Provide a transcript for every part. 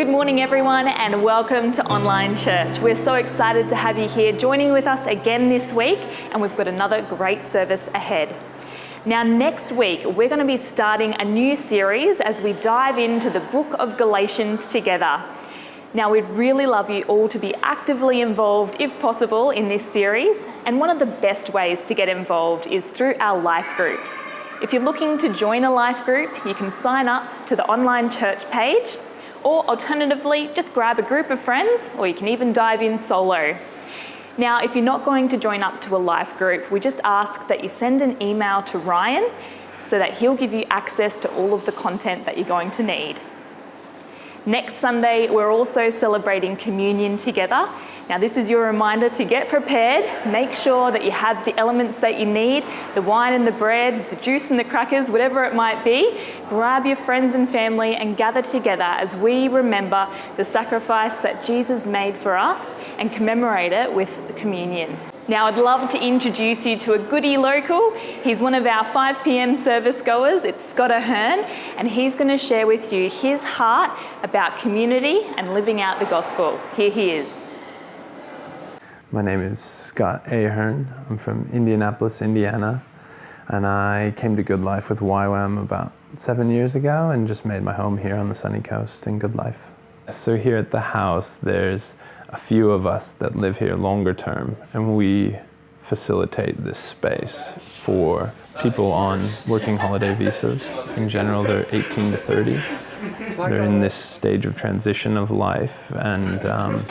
Good morning everyone and welcome to Online Church. We're so excited to have you here joining with us again this week, and we've got another great service ahead. Now next week we're going to be starting a new series as we dive into the book of Galatians together. Now we'd really love you all to be actively involved if possible in this series, and one of the best ways to get involved is through our life groups. If you're looking to join a life group, you can sign up to the Online Church page, or alternatively, just grab a group of friends, or you can even dive in solo. Now, if you're not going to join up to a life group, we just ask that you send an email to Ryan so that he'll give you access to all of the content that you're going to need. Next Sunday, we're also celebrating communion together. Now, this is your reminder to get prepared. Make sure that you have the elements that you need, the wine and the bread, the juice and the crackers, whatever it might be. Grab your friends and family and gather together as we remember the sacrifice that Jesus made for us and commemorate it with the communion. Now, I'd love to introduce you to a goodie local. He's one of our 5 p.m. service goers. It's Scott Ahern, and he's going to share with you his heart about community and living out the gospel. Here he is. My name is Scott Ahern. I'm from Indianapolis, Indiana, and I came to Goodlife with YWAM about 7 years ago and just made my home here on the sunny coast in Goodlife. So here at the house, there's a few of us that live here longer term, and we facilitate this space for people on working holiday visas. In general, they're 18 to 30. They're in this stage of transition of life, and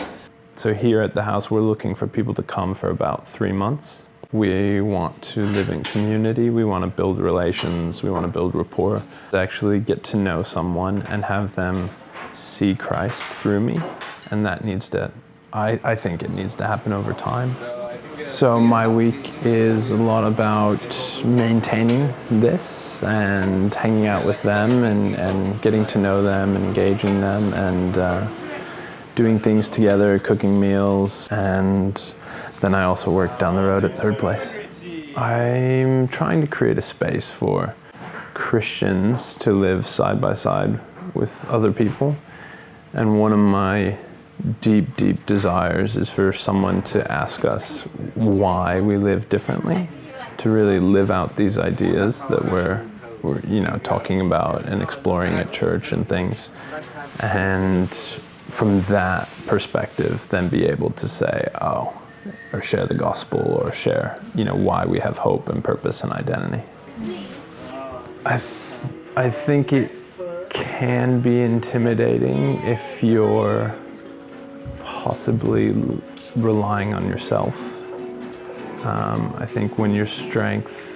so here at the house, we're looking for people to come for about 3 months. We want to live in community, we want to build relations, we want to build rapport, to actually get to know someone and have them see Christ through me, and that needs to, I think it needs to happen over time. So my week is a lot about maintaining this and hanging out with them and getting to know them, engaging them, and doing things together, cooking meals, and then I also work down the road at Third Place. I'm trying to create a space for Christians to live side by side with other people, and one of my deep, deep desires is for someone to ask us why we live differently, to really live out these ideas that we're talking about and exploring at church and things, and from that perspective then be able to say, or share the gospel, or share, why we have hope and purpose and identity. I think it can be intimidating if you're possibly relying on yourself. I think when your strength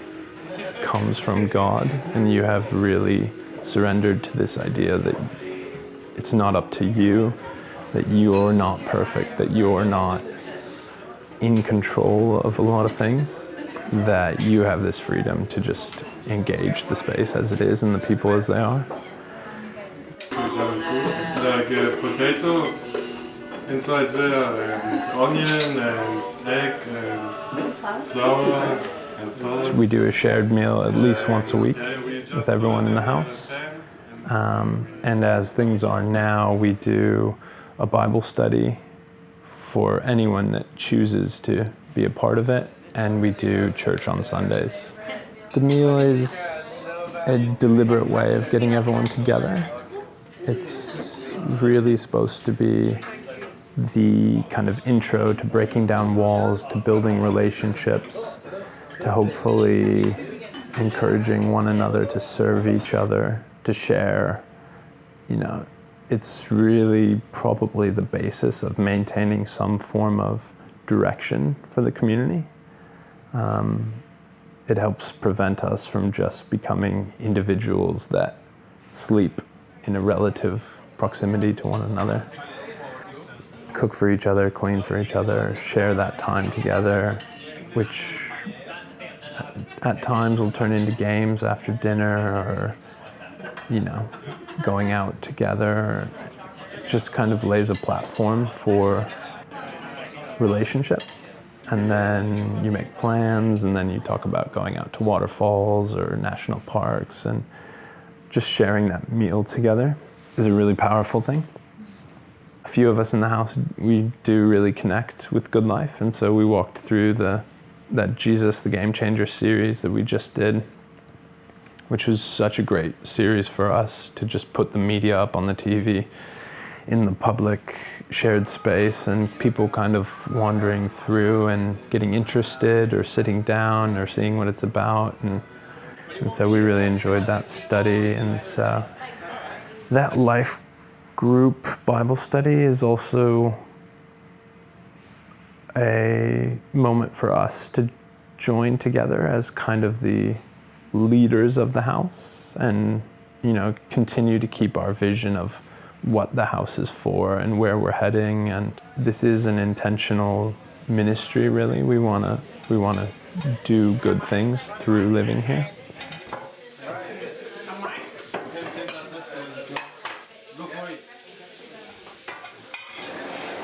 comes from God and you have really surrendered to this idea that it's not up to you, that you're not perfect, that you're not in control of a lot of things, that you have this freedom to just engage the space as it is and the people as they are. It's like a potato inside there, and onion and egg and flour and salt. We do a shared meal at least once a week with everyone in the house. And as things are now, we do a Bible study for anyone that chooses to be a part of it, and we do church on Sundays. The meal is a deliberate way of getting everyone together. It's really supposed to be the kind of intro to breaking down walls, to building relationships, to hopefully encouraging one another to serve each other, to share. It's really probably the basis of maintaining some form of direction for the community. It helps prevent us from just becoming individuals that sleep in a relative proximity to one another. Cook for each other, clean for each other, share that time together, which at times will turn into games after dinner, or going out together. It just kind of lays a platform for relationship. And then you make plans, and then you talk about going out to waterfalls or national parks, and just sharing that meal together is a really powerful thing. few of us in the house, we do really connect with Goodlife, and so we walked through that Jesus the Game Changer series that we just did, which was such a great series for us to just put the media up on the TV in the public shared space, and people kind of wandering through and getting interested or sitting down or seeing what it's about, and so we really enjoyed that study. And so that life group Bible study is also a moment for us to join together as kind of the leaders of the house, and continue to keep our vision of what the house is for and where we're heading. And this is an intentional ministry, really. We want to do good things through living here.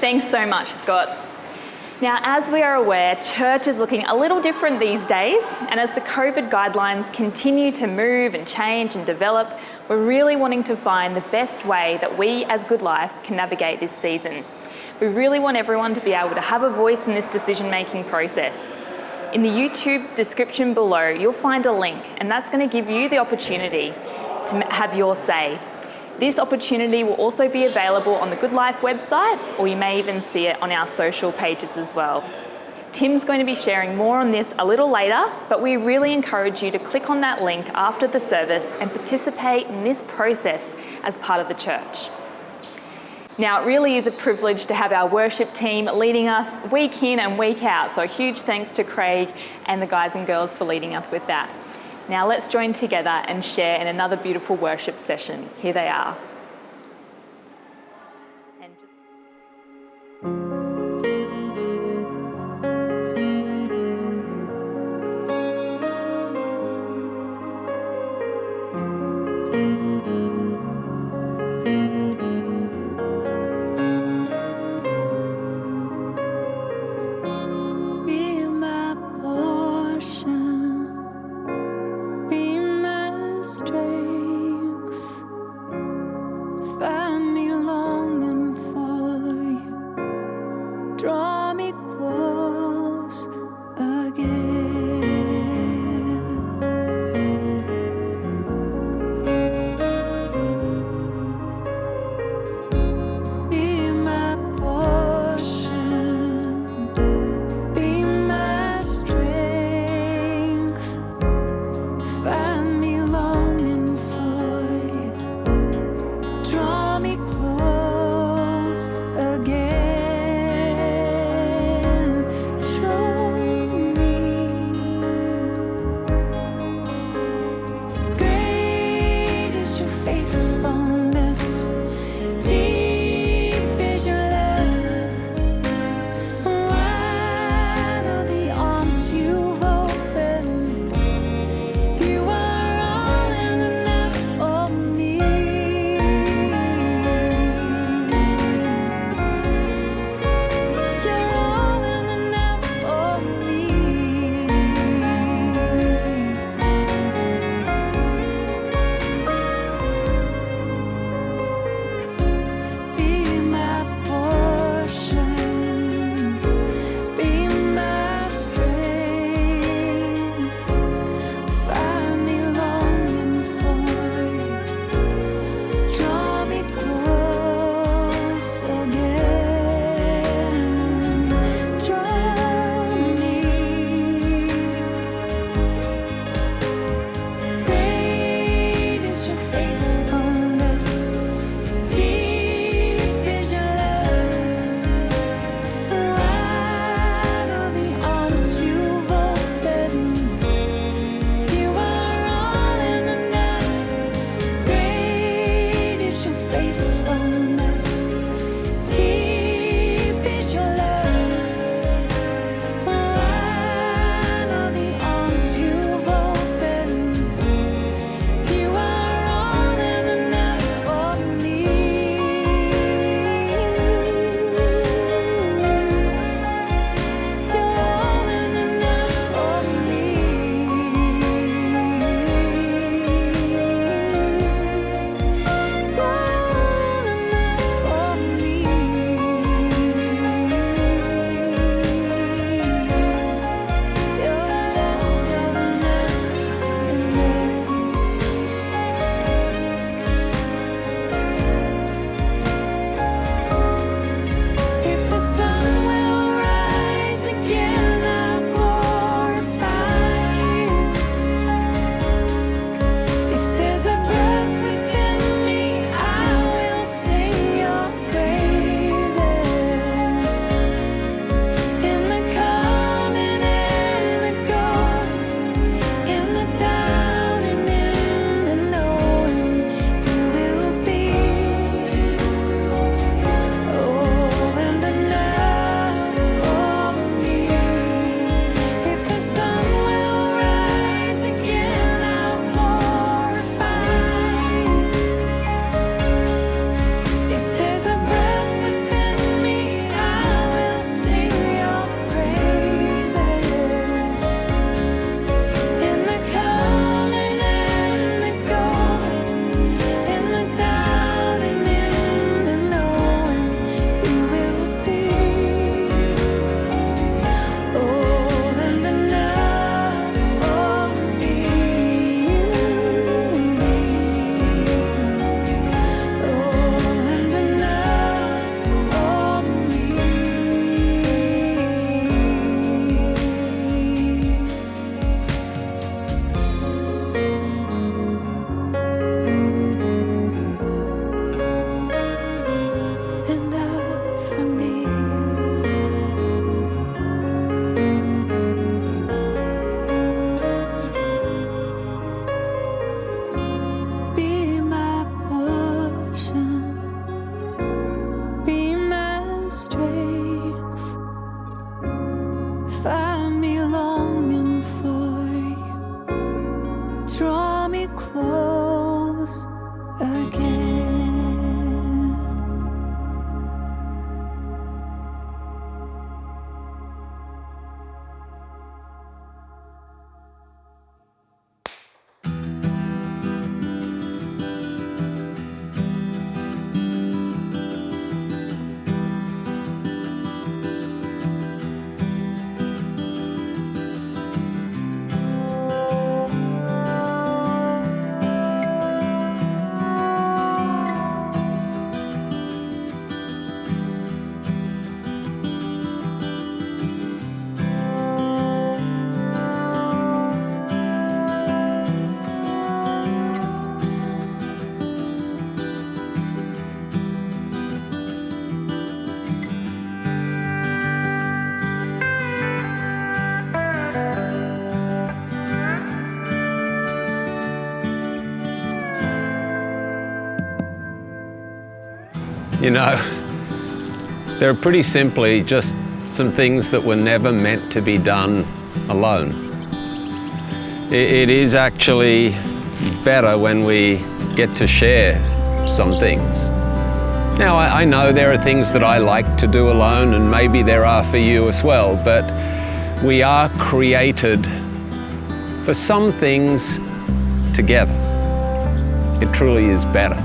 Thanks so much, Scott. Now, as we are aware, church is looking a little different these days, and as the COVID guidelines continue to move and change and develop, we're really wanting to find the best way that we as Goodlife can navigate this season. We really want everyone to be able to have a voice in this decision-making process. In the YouTube description below, you'll find a link, and that's going to give you the opportunity to have your say. This opportunity will also be available on the Goodlife website, or you may even see it on our social pages as well. Tim's going to be sharing more on this a little later, but we really encourage you to click on that link after the service and participate in this process as part of the church. Now, it really is a privilege to have our worship team leading us week in and week out, so a huge thanks to Craig and the guys and girls for leading us with that. Now let's join together and share in another beautiful worship session. Here they are. strength. Find me longing for you. Draw me close again. You know, they're pretty simply just some things that were never meant to be done alone. It is actually better when we get to share some things. Now, I know there are things that I like to do alone, and maybe there are for you as well, but we are created for some things together. It truly is better.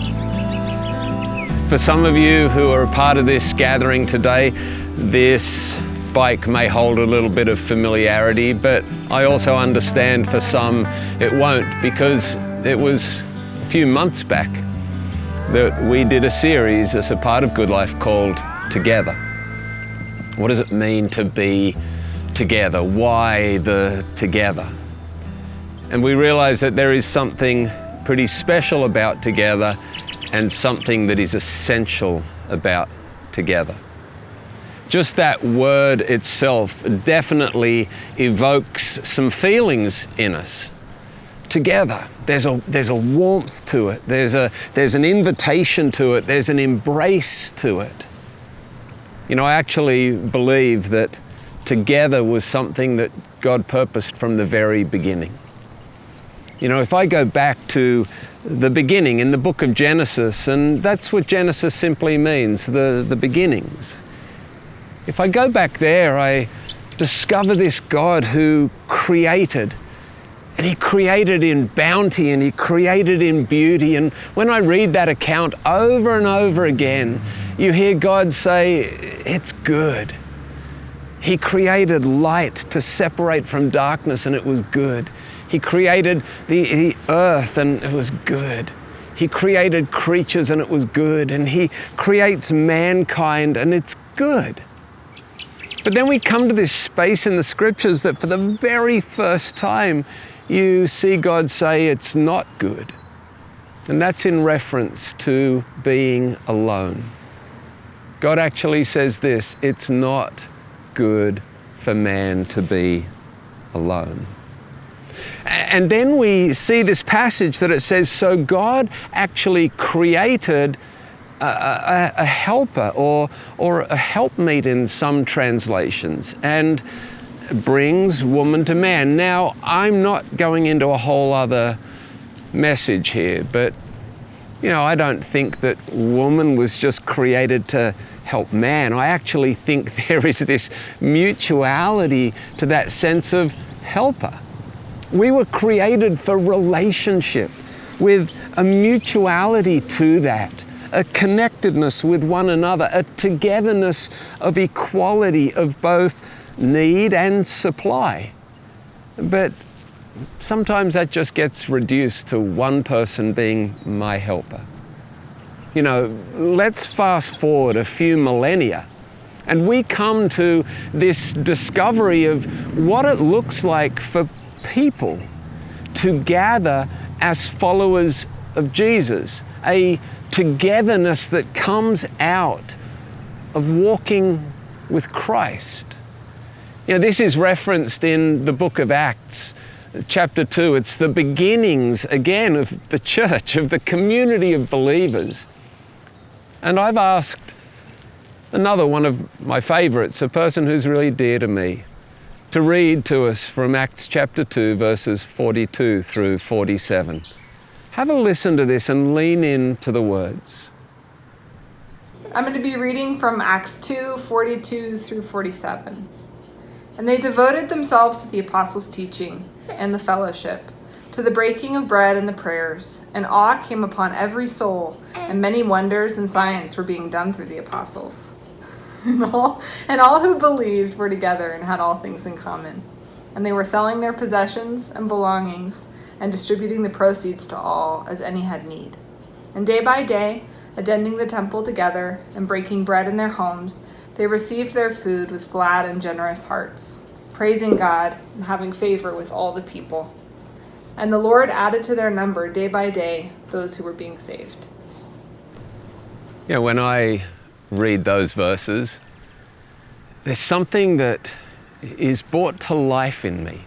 For some of you who are a part of this gathering today, this bike may hold a little bit of familiarity, but I also understand for some it won't, because it was a few months back that we did a series as a part of Goodlife called Together. What does it mean to be together? Why the together? And we realized that there is something pretty special about together and something that is essential about together. Just that word itself definitely evokes some feelings in us. Together, there's a warmth to it, there's an invitation to it, there's an embrace to it. You know, I actually believe that together was something that God purposed from the very beginning. You know, if I go back to the beginning in the book of Genesis, and that's what Genesis simply means, the beginnings. If I go back there, I discover this God who created, and He created in bounty, and He created in beauty. And when I read that account over and over again, you hear God say, it's good. He created light to separate from darkness, and it was good. He created the earth, and it was good. He created creatures, and it was good. And He creates mankind, and it's good. But then we come to this space in the scriptures that for the very first time, you see God say it's not good. And that's in reference to being alone. God actually says this, it's not good for man to be alone. And then we see this passage that it says, so God actually created a helper or a helpmeet in some translations, and brings woman to man. Now, I'm not going into a whole other message here, but you know, I don't think that woman was just created to help man. I actually think there is this mutuality to that sense of helper. We were created for relationship, with a mutuality to that, a connectedness with one another, a togetherness of equality of both need and supply. But sometimes that just gets reduced to one person being my helper. You know, let's fast forward a few millennia, and we come to this discovery of what it looks like for people to gather as followers of Jesus, a togetherness that comes out of walking with Christ. You know, this is referenced in the book of Acts, chapter 2. It's the beginnings, again, of the church, of the community of believers. And I've asked, another one of my favorites, a person who's really dear to me, to read to us from Acts chapter 2, verses 42 through 47. Have a listen to this and lean into the words. I'm going to be reading from Acts 2, 42 through 47. And they devoted themselves to the apostles' teaching and the fellowship, to the breaking of bread and the prayers. And awe came upon every soul, and many wonders and signs were being done through the apostles. And all who believed were together and had all things in common. And they were selling their possessions and belongings and distributing the proceeds to all as any had need. And day by day, attending the temple together and breaking bread in their homes, they received their food with glad and generous hearts, praising God and having favor with all the people. And the Lord added to their number day by day those who were being saved. Yeah, when I read those verses, there's something that is brought to life in me.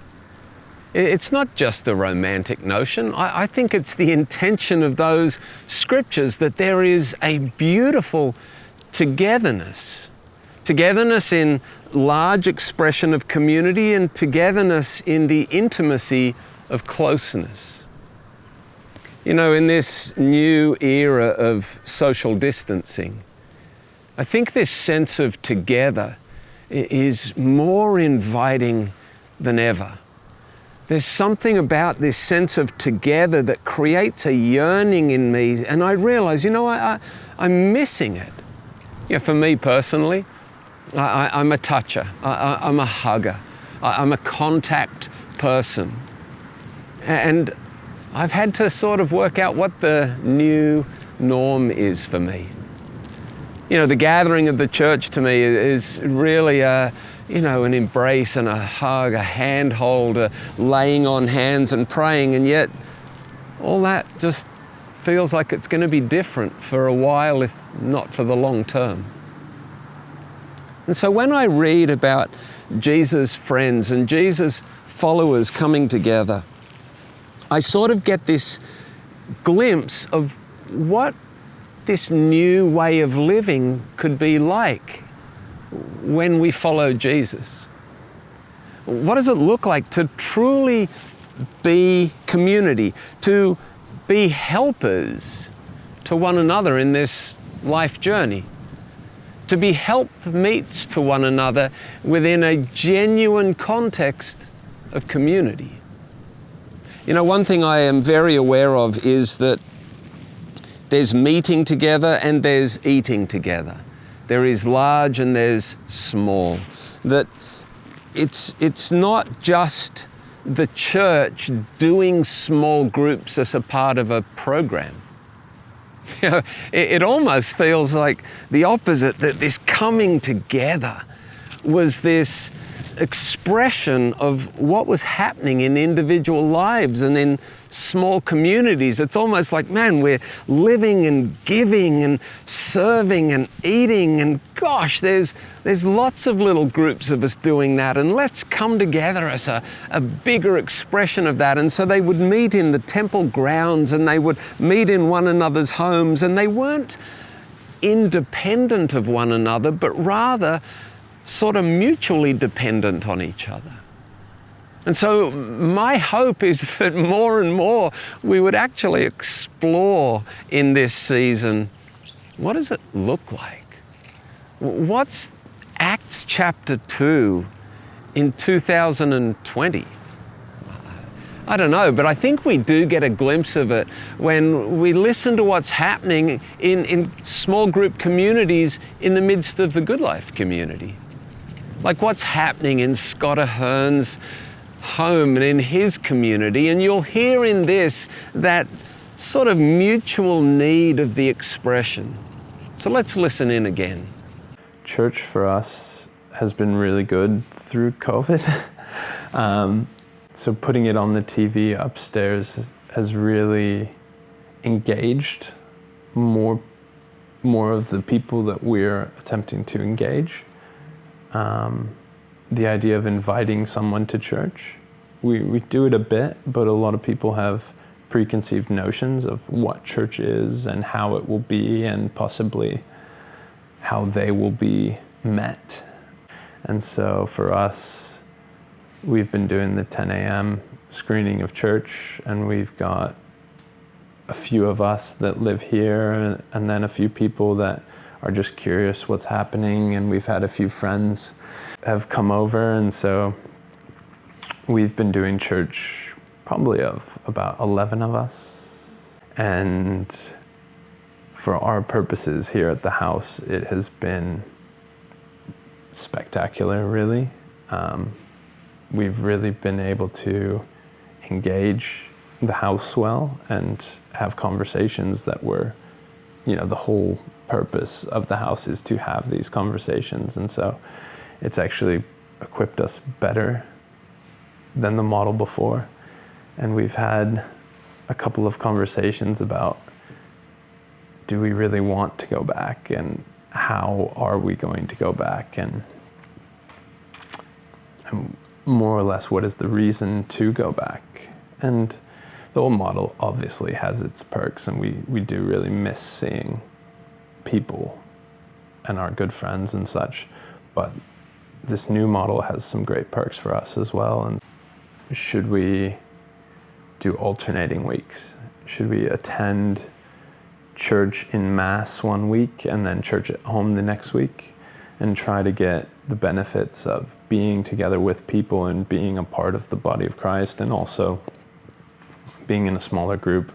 It's not just a romantic notion. I think it's the intention of those scriptures that there is a beautiful togetherness. Togetherness in large expression of community and togetherness in the intimacy of closeness. You know, in this new era of social distancing, I think this sense of together is more inviting than ever. There's something about this sense of together that creates a yearning in me, and I realize, I'm missing it. You know, for me personally, I'm a toucher, I'm a hugger, I'm a contact person. And I've had to sort of work out what the new norm is for me. You know, the gathering of the church to me is really an embrace and a hug, a handhold, a laying on hands and praying, and yet all that just feels like it's going to be different for a while, if not for the long term. And so when I read about Jesus' friends and Jesus' followers coming together, I sort of get this glimpse of what this new way of living could be like when we follow Jesus. What does it look like to truly be community, to be helpers to one another in this life journey, to be helpmeets to one another within a genuine context of community? You know, one thing I am very aware of is that there's meeting together and there's eating together. There is large and there's small. That it's not just the church doing small groups as a part of a program. You know, it almost feels like the opposite, that this coming together was this expression of what was happening in individual lives and in small communities. It's almost like, man, we're living and giving and serving and eating, and gosh, there's lots of little groups of us doing that, and let's come together as a bigger expression of that. And so they would meet in the temple grounds and they would meet in one another's homes, and they weren't independent of one another, but rather sort of mutually dependent on each other. And so my hope is that more and more we would actually explore in this season, what does it look like? What's Acts chapter 2 in 2020? I don't know, but I think we do get a glimpse of it when we listen to what's happening in small group communities in the midst of the Goodlife community. Like what's happening in Scott Ahern's home and in his community. And you'll hear in this that sort of mutual need of the expression. So let's listen in again. Church for us has been really good through COVID. So putting it on the TV upstairs has really engaged more of the people that we're attempting to engage. The idea of inviting someone to church, we do it a bit, but a lot of people have preconceived notions of what church is and how it will be, and possibly how they will be met. And so for us, we've been doing the 10 a.m. screening of church, and we've got a few of us that live here, and then a few people that are just curious what's happening, and we've had a few friends have come over, and so we've been doing church probably of about 11 of us. And for our purposes here at the house, it has been spectacular, really. We've really been able to engage the house well and have conversations that were, the whole purpose of the house is to have these conversations. And so it's actually equipped us better than the model before. And we've had a couple of conversations about, do we really want to go back, and how are we going to go back, and more or less, what is the reason to go back? And the old model obviously has its perks, and we do really miss seeing people and our good friends and such, but this new model has some great perks for us as well. And should we do alternating weeks? Should we attend church in mass one week and then church at home the next week, and try to get the benefits of being together with people and being a part of the body of Christ, and also being in a smaller group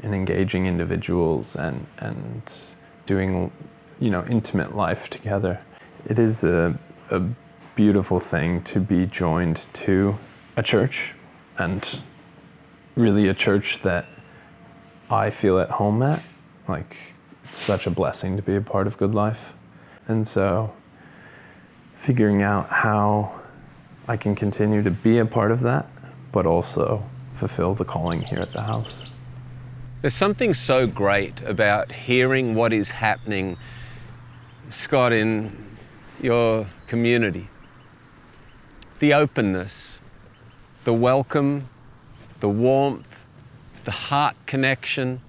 and engaging individuals and doing, intimate life together? It is a beautiful thing to be joined to a church, and really a church that I feel at home at. Like, it's such a blessing to be a part of Goodlife. And so figuring out how I can continue to be a part of that, but also fulfill the calling here at the house. There's something so great about hearing what is happening, Scott, in your community. The openness, the welcome, the warmth, the heart connection,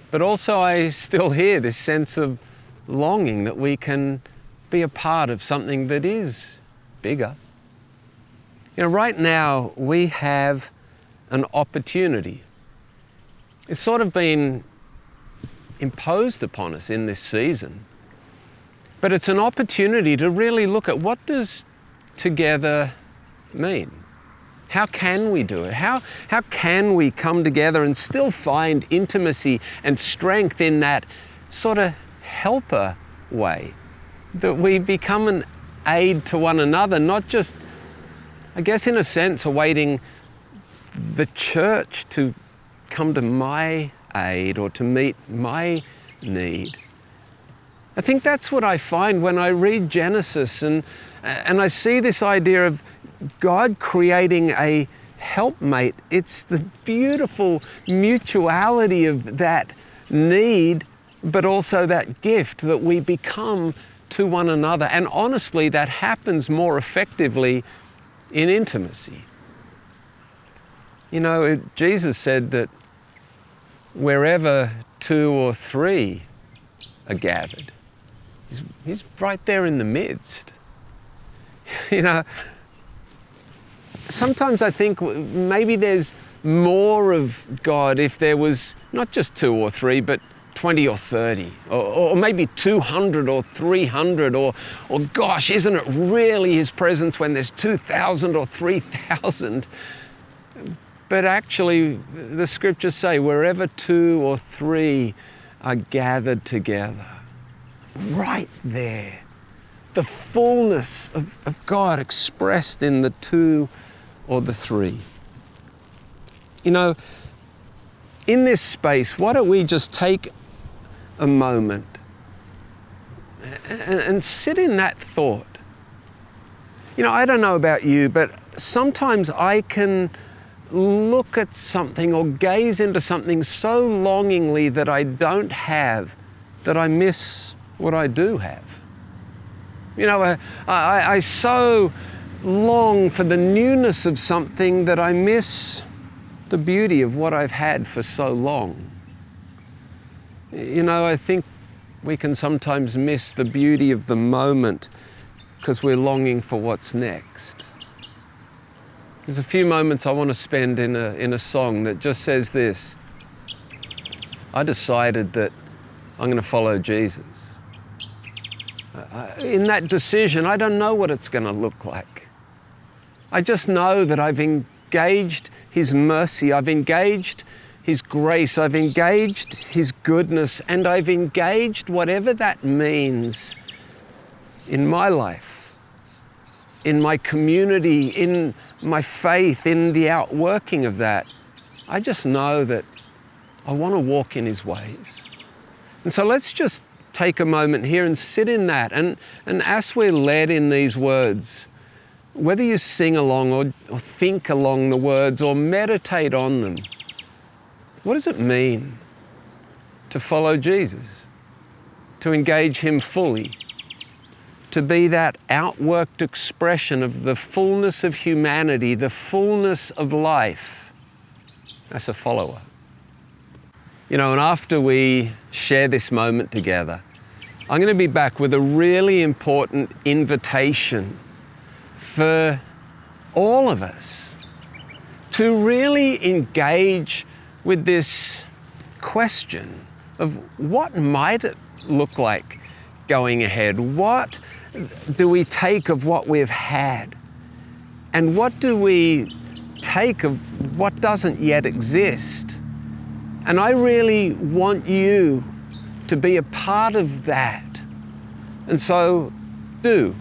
but also I still hear this sense of longing that we can be a part of something that is bigger. Right now we have an opportunity. It's sort of been imposed upon us in this season, but it's an opportunity to really look at, what does together mean? How can we do it? How can we come together and still find intimacy and strength in that sort of helper way? That we become an aid to one another, not just, I guess in a sense, awaiting the church to come to my aid or to meet my need. I think that's what I find when I read Genesis and I see this idea of God creating a helpmate. It's the beautiful mutuality of that need, but also that gift that we become to one another. And honestly, that happens more effectively in intimacy. Jesus said that wherever 2 or 3 are gathered, He's right there in the midst. Sometimes I think maybe there's more of God if there was not just 2 or 3, but 20 or 30, or maybe 200 or 300, or gosh, isn't it really His presence when there's 2,000 or 3,000? But actually, the scriptures say, wherever 2 or 3 are gathered together, right there, the fullness of God expressed in the 2 or the 3. In this space, why don't we just take a moment and sit in that thought? I don't know about you, but sometimes I can look at something or gaze into something so longingly that I don't have, that I miss what I do have. I so long for the newness of something that I miss the beauty of what I've had for so long. I think we can sometimes miss the beauty of the moment because we're longing for what's next. There's a few moments I want to spend in a song that just says this: I decided that I'm going to follow Jesus. In that decision, I don't know what it's going to look like. I just know that I've engaged His mercy, I've engaged His grace, I've engaged His goodness, and I've engaged whatever that means in my life, in my community, in my faith, in the outworking of that. I just know that I want to walk in His ways. And so let's just take a moment here and sit in that. And as we're led in these words, whether you sing along or think along the words or meditate on them, what does it mean to follow Jesus? To engage Him fully? To be that outworked expression of the fullness of humanity, the fullness of life as a follower? You know, and after we share this moment together, I'm going to be back with a really important invitation for all of us to really engage with this question of what might it look like going ahead? What do we take of what we've had? And what do we take of what doesn't yet exist? And I really want you to be a part of that. And so do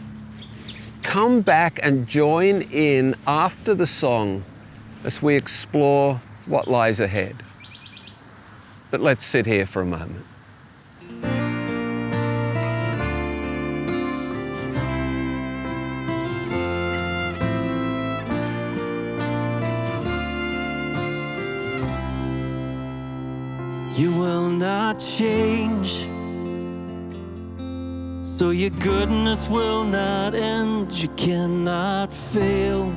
come back and join in after the song as we explore what lies ahead. But let's sit here for a moment. You will not change, so your goodness will not end. You cannot fail,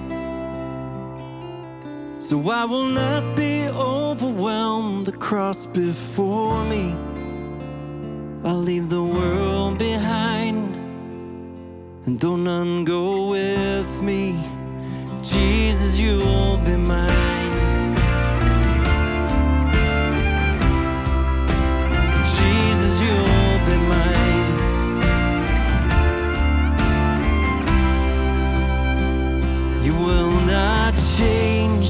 so I will not be overwhelmed. The cross before me, I'll leave the world behind. And though none go with me, Jesus, you'll be mine. Jesus, you'll be mine. You will not change,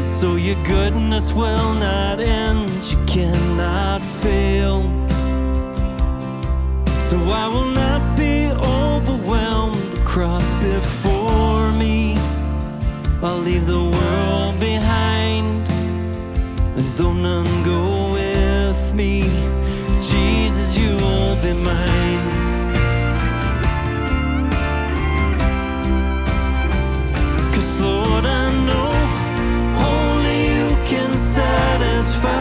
so your goodness will not end. You cannot fail, so I will not be overwhelmed. The cross before me, I'll leave the world behind. And though none go with me, Jesus, you'll be mine. Cause Lord, I know only you can satisfy,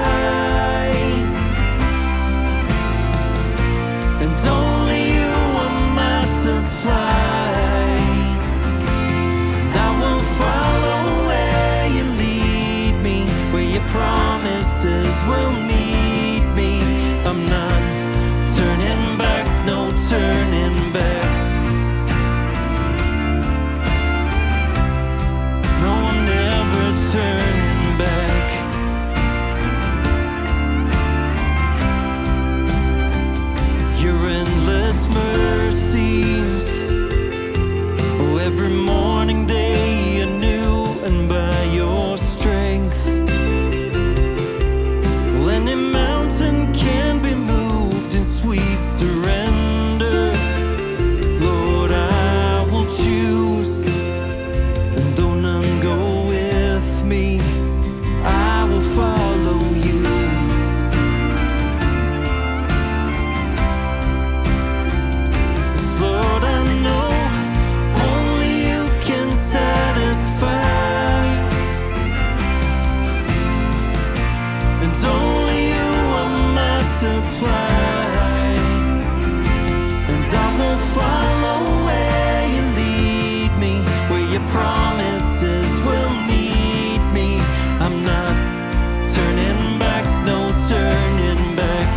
and only you are my supply. I will follow where you lead me, where your promises will meet me. I'm not turning back, no turning back. No, I'm never turning back. Your endless mercies, oh, every morning they are new, and by your strength, well, any mountain can be moved in sweet surrender. Lord, I will choose, and though none go with me, I will follow you. 'Cause Lord, I know only you can satisfy, and only you are my supply. And I will follow where you lead me, where your promises will meet me. I'm not turning back, no turning back.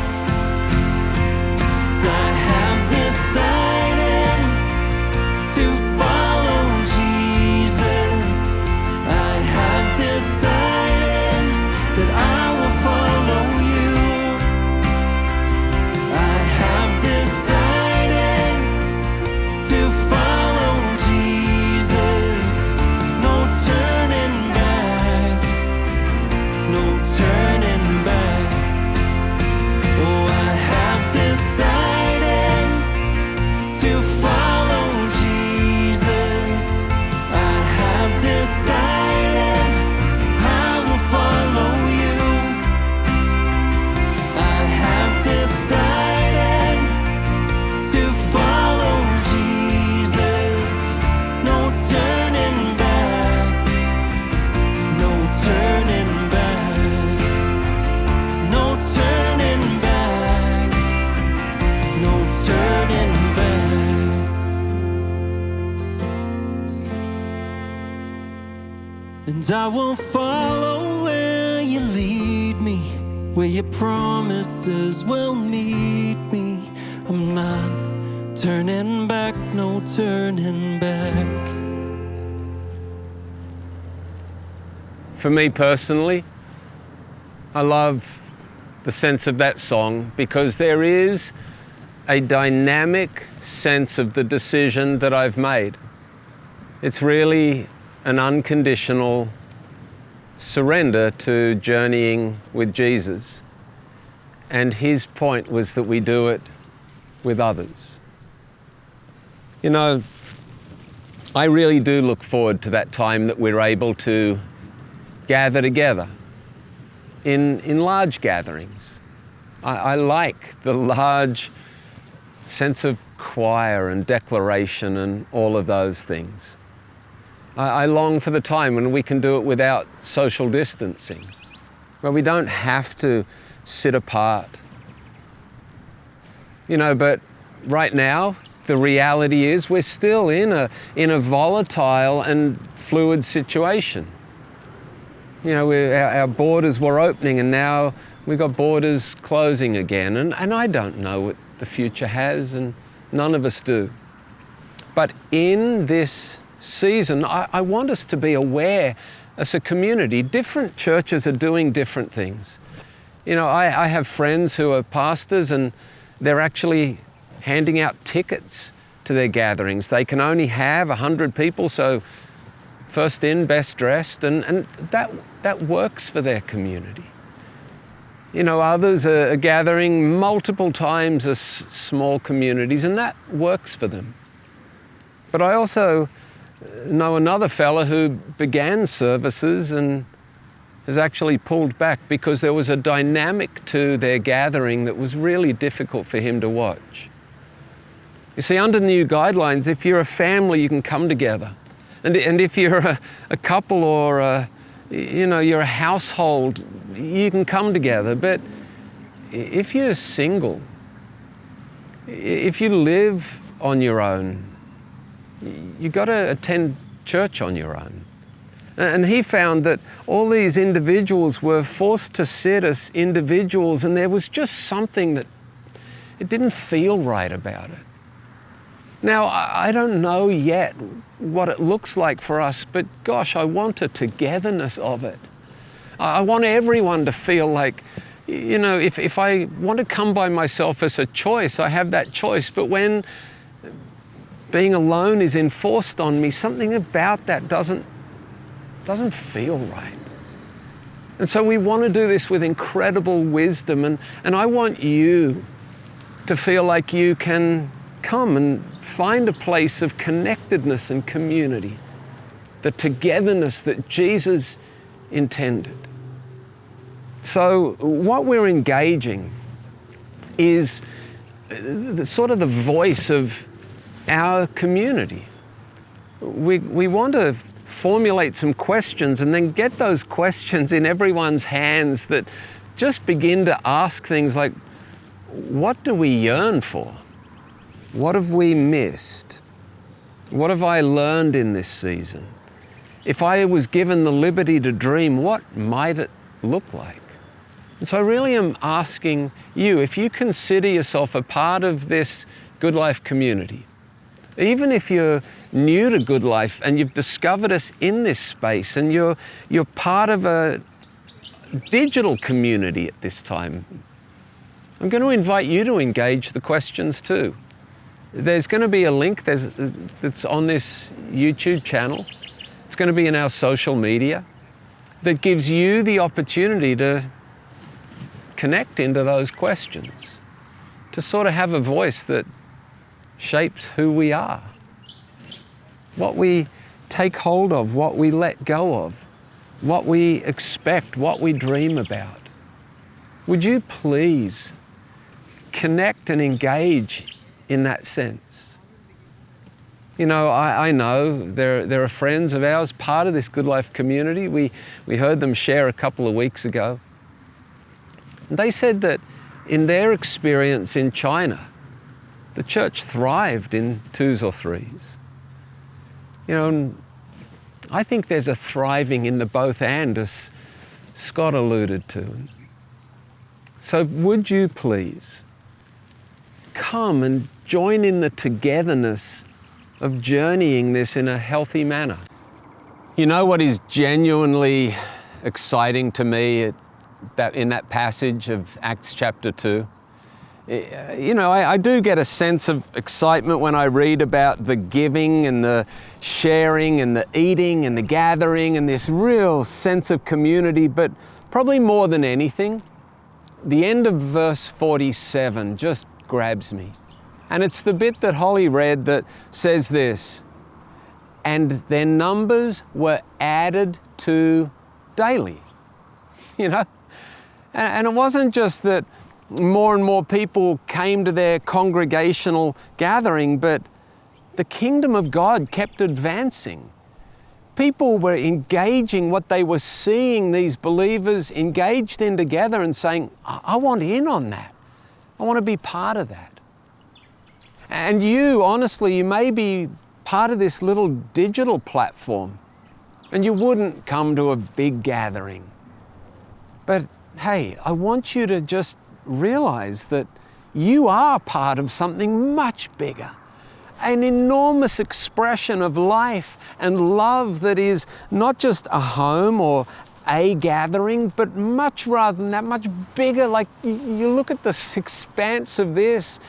to follow Jesus. No turning back. No turning back. No turning back. No turning back. And I will follow where you lead me, where your promises will meet me. I'm not turning back, no turning back. For me personally, I love the sense of that song because there is a dynamic sense of the decision that I've made. It's really an unconditional surrender to journeying with Jesus. And his point was that we do it with others. You know, I really do look forward to that time that we're able to gather together in large gatherings. I like the large sense of choir and declaration and all of those things. I long for the time when we can do it without social distancing, where we don't have to sit apart. You know, but right now, the reality is we're still in a volatile and fluid situation. You know, our borders were opening and now we've got borders closing again. And I don't know what the future has, and none of us do. But in this season, I want us to be aware as a community. Different churches are doing different things. You know, I have friends who are pastors and they're actually handing out tickets to their gatherings. They can only have 100 people, so first in, best dressed, and that works for their community. You know, others are gathering multiple times as small communities, and that works for them. But I also know another fella who began services and has actually pulled back because there was a dynamic to their gathering that was really difficult for him to watch. You see, under new guidelines, if you're a family, you can come together. And if you're a couple or you're a household, you can come together. But if you're single, if you live on your own, you've got to attend church on your own. And he found that all these individuals were forced to sit as individuals, and there was just something that it didn't feel right about it. Now, I don't know yet what it looks like for us, but gosh, I want a togetherness of it. I want everyone to feel like, you know, if I want to come by myself as a choice, I have that choice. But when being alone is enforced on me, something about that doesn't feel right. And so we want to do this with incredible wisdom, and I want you to feel like you can come and find a place of connectedness and community, the togetherness that Jesus intended. So what we're engaging is sort of the voice of our community. We want to formulate some questions and then get those questions in everyone's hands that just begin to ask things like, what do we yearn for? What have we missed? What have I learned in this season? If I was given the liberty to dream, what might it look like? And so I really am asking you, if you consider yourself a part of this Goodlife community, even if you're new to Goodlife and you've discovered us in this space and you're part of a digital community at this time, I'm going to invite you to engage the questions too. There's going to be a link that's on this YouTube channel. It's going to be in our social media that gives you the opportunity to connect into those questions, to sort of have a voice that shapes who we are, what we take hold of, what we let go of, what we expect, what we dream about. Would you please connect and engage in that sense. You know, I know there are friends of ours, part of this Goodlife community. We heard them share a couple of weeks ago. And they said that in their experience in China, the church thrived in 2s or 3s. You know, and I think there's a thriving in the both and, as Scott alluded to. So would you please come and join in the togetherness of journeying this in a healthy manner? You know what is genuinely exciting to me in that passage of Acts chapter 2? You know, I do get a sense of excitement when I read about the giving and the sharing and the eating and the gathering and this real sense of community, but probably more than anything, the end of verse 47 just grabs me. And it's the bit that Holly read that says this, and their numbers were added to daily. You know? And it wasn't just that more and more people came to their congregational gathering, but the kingdom of God kept advancing. People were engaging what they were seeing these believers engaged in together and saying, I want in on that. I want to be part of that. And you, honestly, you may be part of this little digital platform and you wouldn't come to a big gathering. But hey, I want you to just realize that you are part of something much bigger, an enormous expression of life and love that is not just a home or a gathering, but much rather than that, much bigger. Like you look at the expanse of this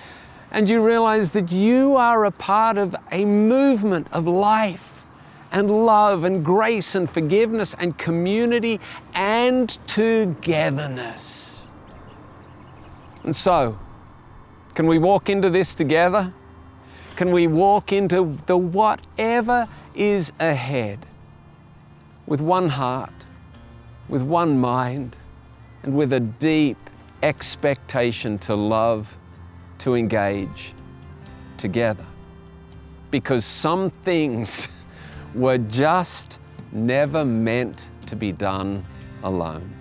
and you realize that you are a part of a movement of life and love and grace and forgiveness and community and togetherness. And so, can we walk into this together? Can we walk into the whatever is ahead with one heart, with one mind, and with a deep expectation to love, to engage together? Because some things were just never meant to be done alone.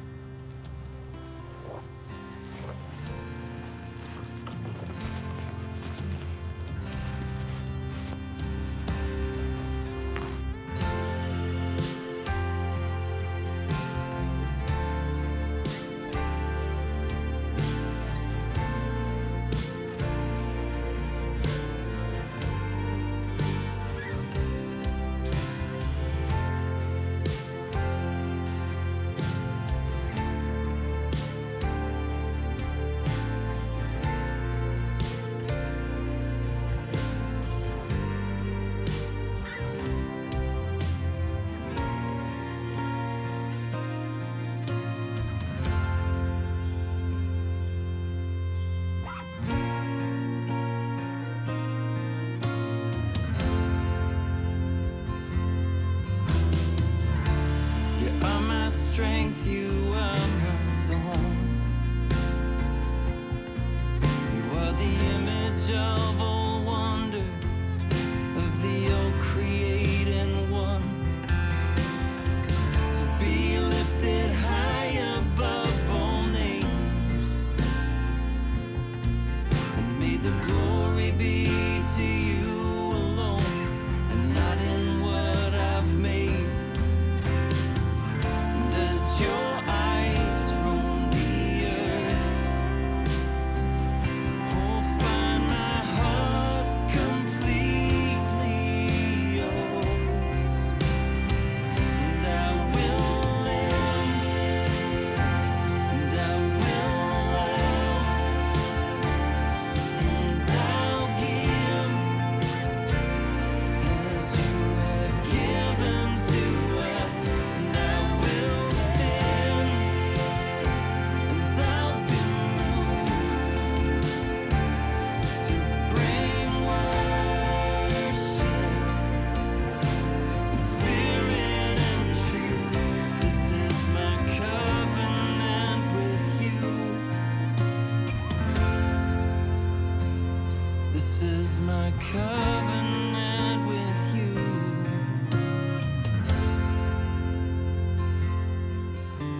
my covenant with you.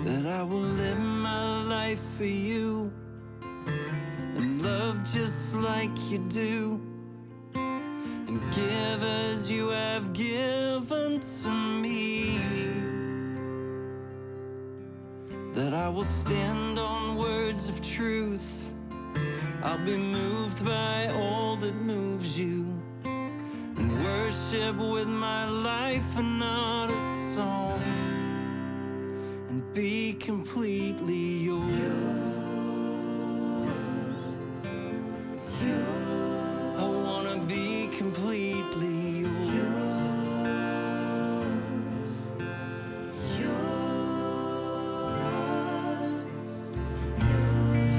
That I will live my life for you and love just like you do, and give as you have given to me. That I will stand on words of truth. I'll be moved by all that moves you, and worship with my life and not a song, and be completely yours. I wanna be completely yours.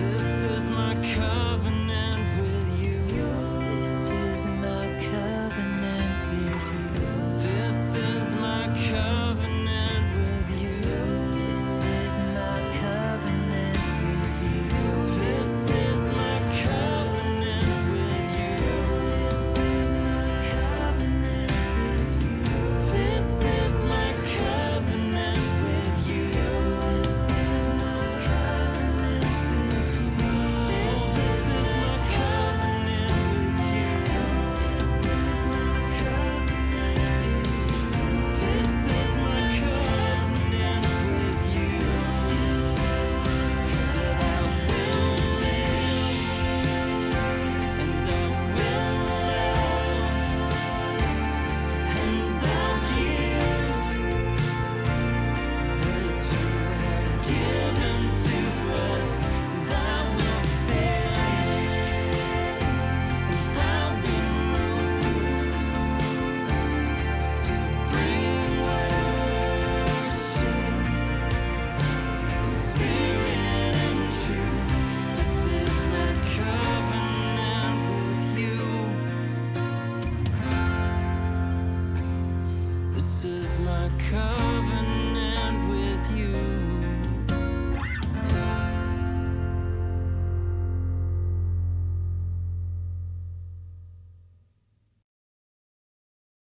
This is my covenant with you. This is my covenant with you. This is my covenant with you. This is my covenant with you. This is my covenant with you. This is my covenant with you. This is my covenant with you. This is my covenant with you. This is my covenant with you. This is my covenant with you. This is my covenant with you. That I will live and I will love and I'll give as you have given to us, and I will stand and I'll be moved to bring worship, spirit and truth. This is my covenant with you. This is my covenant.